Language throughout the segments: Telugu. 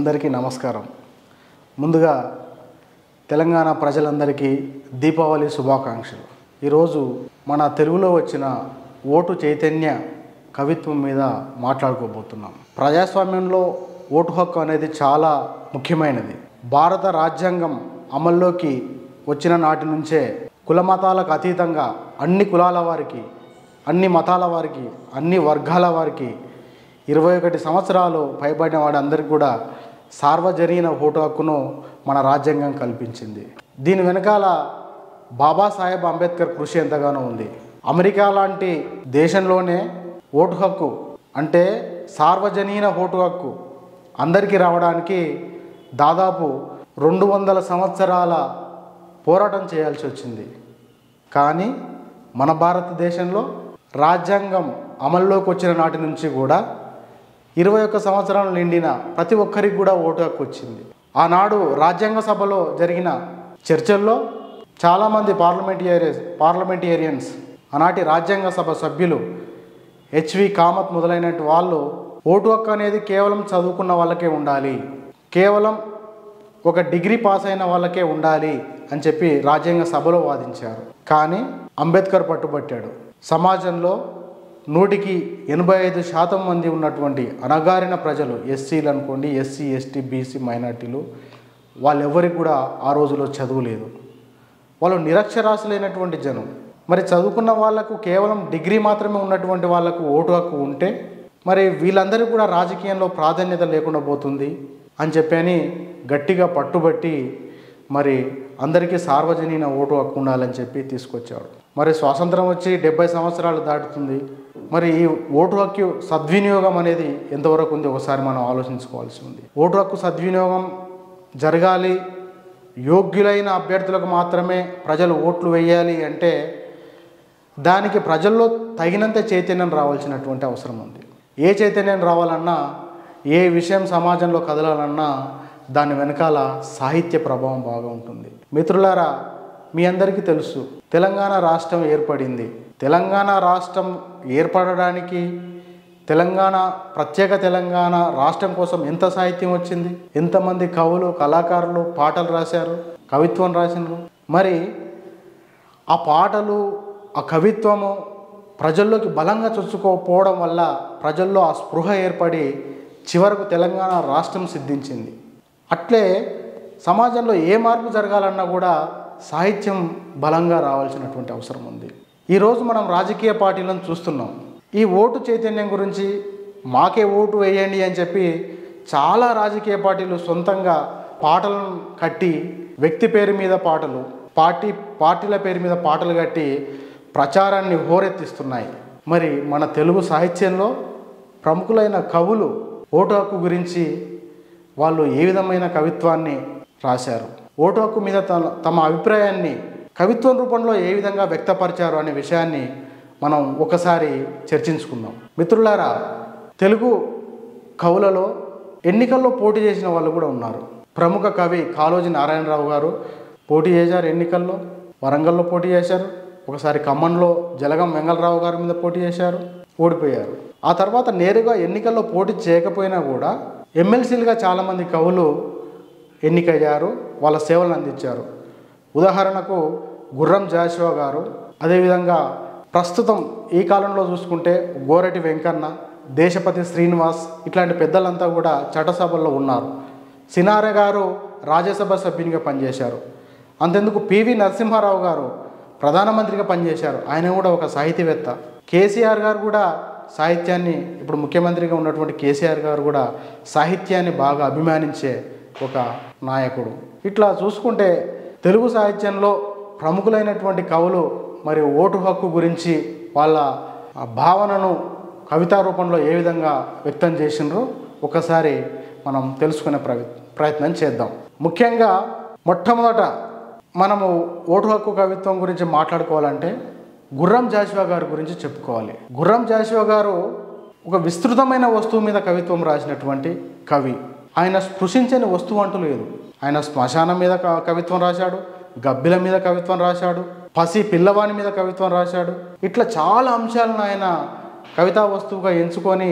అందరికీ నమస్కారం. ముందుగా తెలంగాణ ప్రజలందరికీ దీపావళి శుభాకాంక్షలు. ఈరోజు మన తెలుగులో వచ్చిన ఓటు చైతన్య కవిత్వం మీద మాట్లాడుకోబోతున్నాం. ప్రజాస్వామ్యంలో ఓటు హక్కు అనేది చాలా ముఖ్యమైనది. భారత రాజ్యాంగం అమల్లోకి వచ్చిన నాటి నుంచే కుల మతాలకు అతీతంగా అన్ని కులాల వారికి, అన్ని మతాల వారికి, అన్ని వర్గాల వారికి 21 సంవత్సరాలు పైబడిన వాడందరికీ కూడా సార్వజనీన ఓటు హక్కును మన రాజ్యాంగం కల్పించింది. దీని వెనకాల బాబాసాహెబ్ అంబేద్కర్ కృషి ఎంతగానో ఉంది. అమెరికా లాంటి దేశంలోనే ఓటు హక్కు అంటే సార్వజనీన ఓటు హక్కు అందరికీ రావడానికి దాదాపు 200 సంవత్సరాల పోరాటం చేయాల్సి వచ్చింది. కానీ మన భారతదేశంలో రాజ్యాంగం అమల్లోకి వచ్చిన నాటి నుంచి కూడా 21 సంవత్సరాలు నిండిన ప్రతి ఒక్కరికి కూడా ఓటు హక్కు వచ్చింది. ఆనాడు రాజ్యాంగ సభలో జరిగిన చర్చల్లో చాలామంది పార్లమెంటేరియన్స్ ఆనాటి రాజ్యాంగ సభ సభ్యులు హెచ్వి కామత్ మొదలైన వాళ్ళు ఓటు హక్కు అనేది కేవలం చదువుకున్న వాళ్ళకే ఉండాలి, కేవలం ఒక డిగ్రీ పాస్ అయిన వాళ్ళకే ఉండాలి అని చెప్పి రాజ్యాంగ సభలో వాదించారు. కానీ అంబేద్కర్ పట్టుబట్టాడు. సమాజంలో 100కి 85% మంది ఉన్నటువంటి అణగారిన ప్రజలు, ఎస్సీలు అనుకోండి, ఎస్సీ ఎస్టీ బీసీ మైనార్టీలు, వాళ్ళెవరికి కూడా ఆ రోజులో చదువు లేదు. వాళ్ళు నిరక్షరాస్యులైనటువంటి జనం. మరి చదువుకున్న వాళ్లకు కేవలం డిగ్రీ మాత్రమే ఉన్నటువంటి వాళ్లకు ఓటు హక్కు ఉంటే మరి వీళ్ళందరికీ కూడా రాజకీయంలో ప్రాధాన్యత లేకుండా పోతుంది అని చెప్పని గట్టిగా పట్టుబట్టి మరి అందరికీ సార్వజనీన ఓటు హక్కు ఉండాలని చెప్పి తీసుకొచ్చాడు. మరి స్వాతంత్రం వచ్చి 70 సంవత్సరాలు దాటుతుంది. మరి ఈ ఓటు హక్కు సద్వినియోగం అనేది ఎంతవరకు ఉంది ఒకసారి మనం ఆలోచించుకోవాల్సి ఉంది. ఓటు హక్కు సద్వినియోగం జరగాలి, యోగ్యులైన అభ్యర్థులకు మాత్రమే ప్రజలు ఓట్లు వేయాలి అంటే దానికి ప్రజల్లో తగినంత చైతన్యం రావాల్సినటువంటి అవసరం ఉంది. ఏ చైతన్యం రావాలన్నా, ఏ విషయం సమాజంలో కదలాలన్నా దాని వెనకాల సాహిత్య ప్రభావం బాగా ఉంటుంది. మిత్రులారా, మీ అందరికీ తెలుసు తెలంగాణ రాష్ట్రం ఏర్పడింది. తెలంగాణ రాష్ట్రం ఏర్పడడానికి ప్రత్యేక తెలంగాణ రాష్ట్రం కోసం ఎంత సాహిత్యం వచ్చింది, ఎంతమంది కవులు, కళాకారులు పాటలు రాశారు, కవిత్వం రాసినారు. మరి ఆ పాటలు, ఆ కవిత్వము ప్రజల్లోకి బలంగా చొచ్చుకోకపోవడం వల్ల ప్రజల్లో ఆ స్పృహ ఏర్పడి చివరకు తెలంగాణ రాష్ట్రం సిద్ధించింది. అట్లే సమాజంలో ఏ మార్పు జరగాలన్నా కూడా సాహిత్యం బలంగా రావాల్సినటువంటి అవసరం ఉంది. ఈరోజు మనం రాజకీయ పార్టీలను చూస్తున్నాం. ఈ ఓటు చైతన్యం గురించి మాకే ఓటు వేయండి అని చెప్పి చాలా రాజకీయ పార్టీలు సొంతంగా పాటలను కట్టి, వ్యక్తి పేరు మీద పాటలు, పార్టీల పేరు మీద పాటలు కట్టి ప్రచారాన్ని హోరెత్తిస్తున్నాయి. మరి మన తెలుగు సాహిత్యంలో ప్రముఖులైన కవులు ఓటు హక్కు గురించి వాళ్ళు ఏ విధమైన కవిత్వాన్ని రాశారు, ఓటు హక్కు మీద తమ అభిప్రాయాన్ని కవిత్వం రూపంలో ఏ విధంగా వ్యక్తపరిచారు అనే విషయాన్ని మనం ఒకసారి చర్చించుకుందాం. మిత్రులారా, తెలుగు కవులలో ఎన్నికల్లో పోటీ చేసిన వాళ్ళు కూడా ఉన్నారు. ప్రముఖ కవి కాళోజీ నారాయణరావు గారు పోటీ చేశారు ఎన్నికల్లో. వరంగల్లో పోటీ చేశారు. ఒకసారి ఖమ్మంలో జలగం వెంగళరావు గారి మీద పోటీ చేశారు, ఓడిపోయారు. ఆ తర్వాత నేరుగా ఎన్నికల్లో పోటీ చేయకపోయినా కూడా ఎమ్మెల్సీలుగా చాలామంది కవులు ఎన్నికయ్యారు, వాళ్ళ సేవలను అందించారు. ఉదాహరణకు గుర్రం జాషువా గారు, అదేవిధంగా ప్రస్తుతం ఈ కాలంలో చూసుకుంటే గోరటి వెంకన్న, దేశపతి శ్రీనివాస్, ఇట్లాంటి పెద్దలంతా కూడా చట్టసభల్లో ఉన్నారు. సినారె గారు రాజ్యసభ సభ్యునిగా పనిచేశారు. అంతెందుకు పివి నరసింహారావు గారు ప్రధానమంత్రిగా పనిచేశారు. ఆయన కూడా ఒక సాహితీవేత్త. కేసీఆర్ గారు కూడా సాహిత్యాన్ని, ఇప్పుడు ముఖ్యమంత్రిగా ఉన్నటువంటి కేసీఆర్ గారు కూడా సాహిత్యాన్ని బాగా అభిమానించే ఒక నాయకుడు. ఇట్లా చూసుకుంటే తెలుగు సాహిత్యంలో ప్రముఖులైనటువంటి కవులు మరి ఓటు హక్కు గురించి వాళ్ళ భావనను కవితా రూపంలో ఏ విధంగా వ్యక్తం చేసినారో ఒకసారి మనం తెలుసుకునే ప్రయత్నం చేద్దాం. ముఖ్యంగా మొట్టమొదట మనము ఓటు హక్కు కవిత్వం గురించి మాట్లాడుకోవాలంటే గుర్రం జాషువా గారి గురించి చెప్పుకోవాలి. గుర్రం జాషువా గారు ఒక విస్తృతమైన వస్తువు మీద కవిత్వం రాసినటువంటి కవి. ఆయన స్పృశించని వస్తువు అంటూ లేదు. ఆయన శ్మశానం మీద కవిత్వం రాశాడు, గబ్బిల మీద కవిత్వం రాశాడు, పసి పిల్లవాని మీద కవిత్వం రాశాడు. ఇట్లా చాలా అంశాలను ఆయన కవితా వస్తువుగా ఎంచుకొని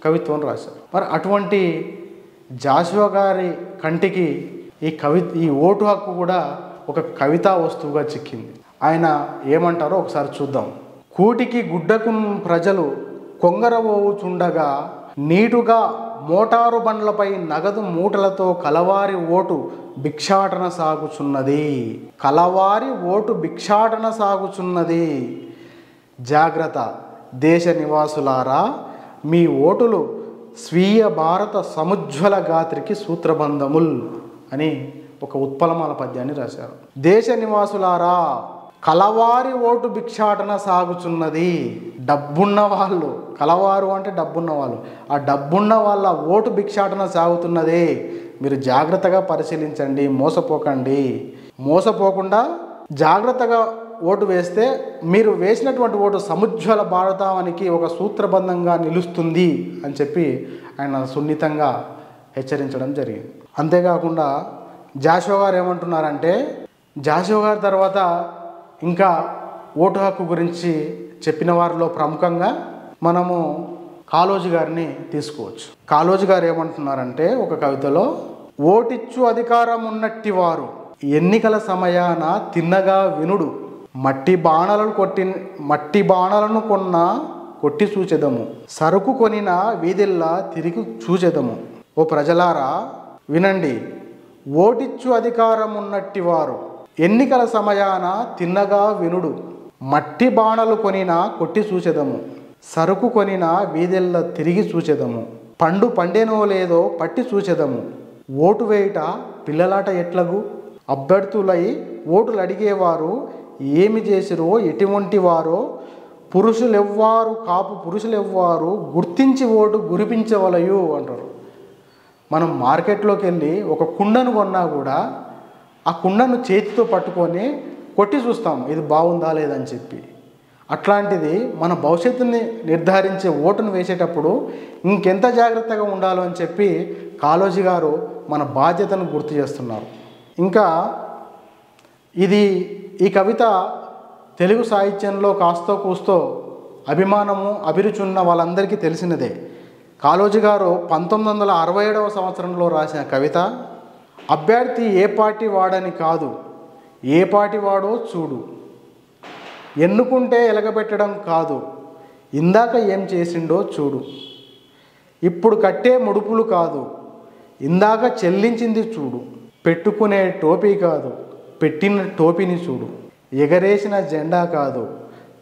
కవిత్వం రాశారు. మరి అటువంటి జాషువా గారి కంటికి ఈ ఓటు హక్కు కూడా ఒక కవితా వస్తువుగా చిక్కింది. ఆయన ఏమంటారో ఒకసారి చూద్దాం. కూటికి గుడ్డకు ప్రజలు కొంగరవోవుచుండగా నీటుగా మోటారు బండ్లపై నగదు మూటలతో కలవారి ఓటు భిక్షాటన సాగుచున్నది. కలవారి ఓటు భిక్షాటన సాగుచున్నది. జాగ్రత్త దేశ నివాసులారా, మీ ఓటులు స్వీయ భారత సముజ్వల గాత్రికి సూత్రబంధముల్ అని ఒక ఉత్పలమాల పద్యాన్ని రాశారు. దేశ నివాసులారా, కలవారి ఓటు భిక్షాటన సాగుచున్నది. డబ్బున్న వాళ్ళు, కలవారు అంటే డబ్బున్న వాళ్ళు, ఆ డబ్బున్న వాళ్ళ ఓటు భిక్షాటన సాగుతున్నదే. మీరు జాగ్రత్తగా పరిశీలించండి, మోసపోకండి. మోసపోకుండా జాగ్రత్తగా ఓటు వేస్తే మీరు వేసినటువంటి ఓటు సముజ్వల భారతానికి ఒక సూత్రబంధంగా నిలుస్తుంది అని చెప్పి ఆయన సున్నితంగా హెచ్చరించడం జరిగింది. అంతేకాకుండా జాషువా గారు ఏమంటున్నారంటే, జాషువా గారి తర్వాత ఇంకా ఓటు హక్కు గురించి చెప్పిన వారిలో ప్రముఖంగా మనము కాళోజీ గారిని తీసుకోవచ్చు. కాళోజీ గారు ఏమంటున్నారంటే ఒక కవితలో, ఓటిచ్చు అధికారం ఉన్నట్టి వారు ఎన్నికల సమయాన తిన్నగా వినుడు, మట్టి బాణలను కొట్టి చూచెదము, సరుకు కొనిన వీధిల్లా తిరిగి చూచెదము. ఓ ప్రజలారా వినండి, ఓటిచ్చు అధికారం ఉన్నట్టి వారు ఎన్నికల సమయాన తిన్నగా వినుడు, మట్టి బాణలు కొనిన కొట్టి చూచెదము, సరుకు కొనిన వీధెల్ల తిరిగి చూచెదము, పండు పండేనో లేదో పట్టి చూచెదము, ఓటు వేయుట పిల్లలాట ఎట్లగు, అభ్యర్థులై ఓటులు అడిగేవారు ఏమి చేసిరో ఎటువంటి వారో పురుషులెవ్వారు గుర్తించి ఓటు గురిపించవలయు అంటారు. మనం మార్కెట్లోకి వెళ్ళి ఒక కుండను కొన్నా కూడా ఆ కుండను చేతితో పట్టుకొని కొట్టి చూస్తాం ఇది బాగుందా లేదని చెప్పి. అట్లాంటిది మన భవిష్యత్తుని నిర్ధారించే ఓటును వేసేటప్పుడు ఇంకెంత జాగ్రత్తగా ఉండాలో అని చెప్పి కాళోజీ గారు మన బాధ్యతను గుర్తు చేస్తున్నారు. ఇంకా ఈ కవిత తెలుగు సాహిత్యంలో కాస్తో కూస్తో అభిమానము అభిరుచి ఉన్న వాళ్ళందరికీ తెలిసినదే. కాళోజీ గారు 1967 సంవత్సరంలో రాసిన కవిత, అభ్యర్థి ఏ పార్టీ వాడని కాదు ఏ పార్టీ వాడో చూడు, ఎన్నుకుంటే ఎలగబెట్టడం కాదు ఇందాక ఏం చేసిండో చూడు, ఇప్పుడు కట్టే ముడుపులు కాదు ఇందాక చెల్లించింది చూడు, పెట్టుకునే టోపీ కాదు పెట్టిన టోపీని చూడు, ఎగరేసిన జెండా కాదు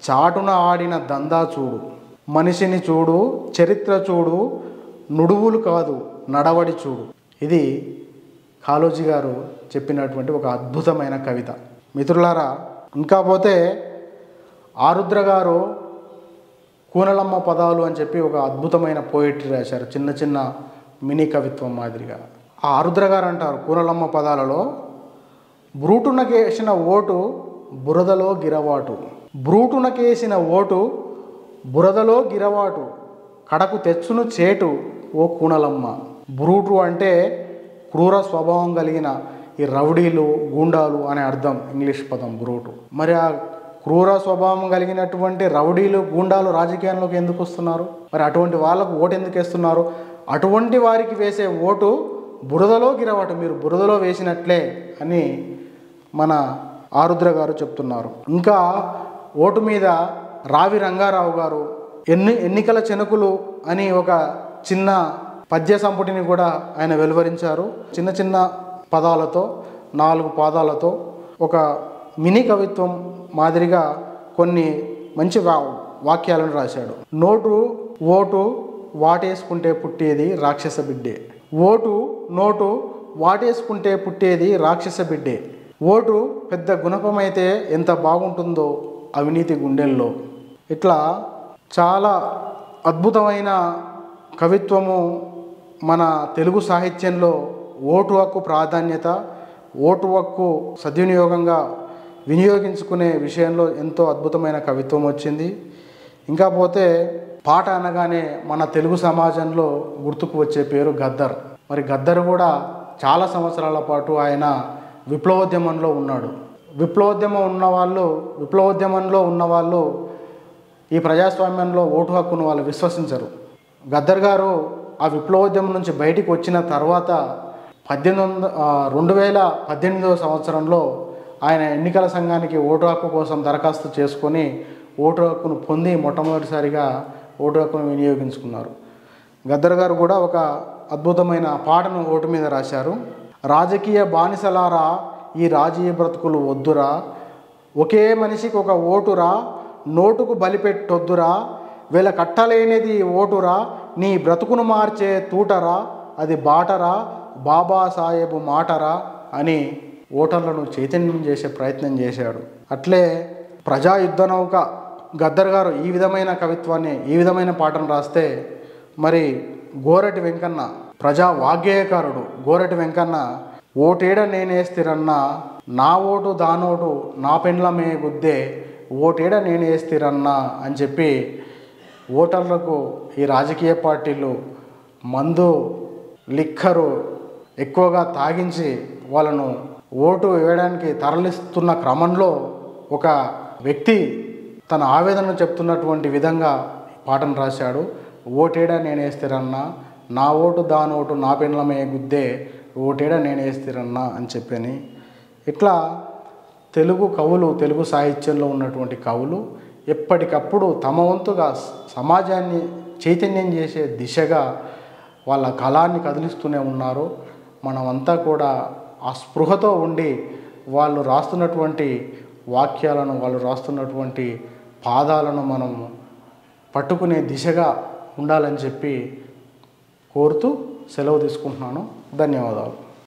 చాటున ఆడిన దందా చూడు, మనిషిని చూడు చరిత్ర చూడు నుడువులు కాదు నడవడి చూడు. ఇది కాళోజీ గారు చెప్పినటువంటి ఒక అద్భుతమైన కవిత. మిత్రులారా, ఇంకా పోతే ఆరుద్ర గారు కూనలమ్మ పదాలు అని చెప్పి ఒక అద్భుతమైన పోయిటరీ రాశారు, చిన్న చిన్న మినీ కవిత్వం మాదిరిగా. ఆ ఆరుద్ర గారు అంటారు కూనలమ్మ పదాలలో, బ్రూటునకేసిన ఓటు బురదలో గిరవాటు, బ్రూటునకేసిన ఓటు బురదలో గిరవాటు, కడకు తెచ్చును చేటు ఓ కూనలమ్మ. బ్రూటు అంటే క్రూర స్వభావం కలిగిన ఈ రౌడీలు గూండాలు అనే అర్థం ఇంగ్లీష్ పదం బ్రూటు. మరి ఆ క్రూర స్వభావం కలిగినటువంటి రౌడీలు గూండాలు రాజకీయాల్లోకి ఎందుకు వస్తున్నారు? మరి అటువంటి వాళ్ళకు ఓటు ఎందుకు వేస్తున్నారు? అటువంటి వారికి వేసే ఓటు బురదలో గిరవాటు, మీరు బురదలో వేసినట్లే అని మన ఆరుద్ర గారు చెప్తున్నారు. ఇంకా ఓటు మీద రావి రంగారావు గారు ఎన్నికల చెనుకులు అని ఒక చిన్న పద్య సంపుటిని కూడా ఆయన వెలువరించారు. చిన్న చిన్న పదాలతో 4 పాదాలతో ఒక మినీ కవిత్వం మాదిరిగా కొన్ని మంచి వాక్యాలను రాశాడు. ఓటు వాటేసుకుంటే పుట్టేది రాక్షస బిడ్డే, నోటు వాటేసుకుంటే పుట్టేది రాక్షస బిడ్డే, ఓటు పెద్ద గుణపమైతే ఎంత బాగుంటుందో అవినీతి గుండెల్లో. ఇట్లా చాలా అద్భుతమైన కవిత్వము మన తెలుగు సాహిత్యంలో ఓటు హక్కు ప్రాధాన్యత, ఓటు హక్కు సద్వినియోగంగా వినియోగించుకునే విషయంలో ఎంతో అద్భుతమైన కవిత్వం వచ్చింది. ఇంకా పోతే పాట అనగానే మన తెలుగు సమాజంలో గుర్తుకు వచ్చే పేరు గద్దర్. మరి గద్దర్ కూడా చాలా సంవత్సరాల పాటు ఆయన విప్లవోద్యమంలో ఉన్నాడు. విప్లవోద్యమంలో ఉన్నవాళ్ళు ఈ ప్రజాస్వామ్యంలో ఓటు హక్కును వాళ్ళు విశ్వసించరు. గద్దర్ గారు ఆ విప్లవోద్యమం నుంచి బయటికి వచ్చిన తర్వాత 2018 సంవత్సరంలో ఆయన ఎన్నికల సంఘానికి ఓటు హక్కు కోసం దరఖాస్తు చేసుకొని ఓటు హక్కును పొంది మొట్టమొదటిసారిగా ఓటు హక్కును వినియోగించుకున్నారు. గద్దర్ గారు కూడా ఒక అద్భుతమైన పాటను ఓటు మీద రాశారు. రాజకీయ బానిసలారా ఈ రాజకీయ బ్రతుకులు వద్దురా, ఒకే మనిషికి ఒక ఓటురా, నోటుకు బలిపెట్టొద్దురా, వీళ్ళ కట్టలేనిది ఓటురా, నీ బ్రతుకును మార్చే తూటరా, అది బాటరా, బాబాసాహెబు మాటరా అని ఓటర్లను చైతన్యం చేసే ప్రయత్నం చేశాడు. అట్లే ప్రజా యుద్ధ నౌక గద్దర్ గారు ఈ విధమైన కవిత్వాన్ని, ఈ విధమైన పాటను రాస్తే, మరి గోరటి వెంకన్న ప్రజా వాగ్గేయకారుడు గోరటి వెంకన్న ఓటేడ నేనేస్తిరన్నా, నా ఓటు దానోటు నా పెండ్లమే గుద్దే, ఓటేడ నేనేస్తిరన్నా అని చెప్పి ఓటర్లకు ఈ రాజకీయ పార్టీలు మందు లిక్కరు ఎక్కువగా తాగించి వాళ్ళను ఓటు వేయడానికి తరలిస్తున్న క్రమంలో ఒక వ్యక్తి తన ఆవేదనను చెప్తున్నటువంటి విధంగా పాటను రాశాడు. ఓటేడా నేనేస్తిరన్నా, నా ఓటు దానోటు నా పెండ్లమే గుద్దే, ఓటేడా నేనేస్తిరన్నా అని చెప్పని. ఇట్లా తెలుగు కవులు, తెలుగు సాహిత్యంలో ఉన్నటువంటి కవులు ఎప్పటికప్పుడు తమ వంతుగా సమాజాన్ని చైతన్యం చేసే దిశగా వాళ్ళ కళాన్ని కదిలిస్తూనే ఉన్నారు. మనమంతా కూడా ఆ స్పృహతో ఉండి వాళ్ళు రాస్తున్నటువంటి వాక్యాలను, వాళ్ళు రాస్తున్నటువంటి పాదాలను మనం పట్టుకునే దిశగా ఉండాలని చెప్పి కోరుతూ సెలవు తీసుకుంటున్నాను. ధన్యవాదాలు.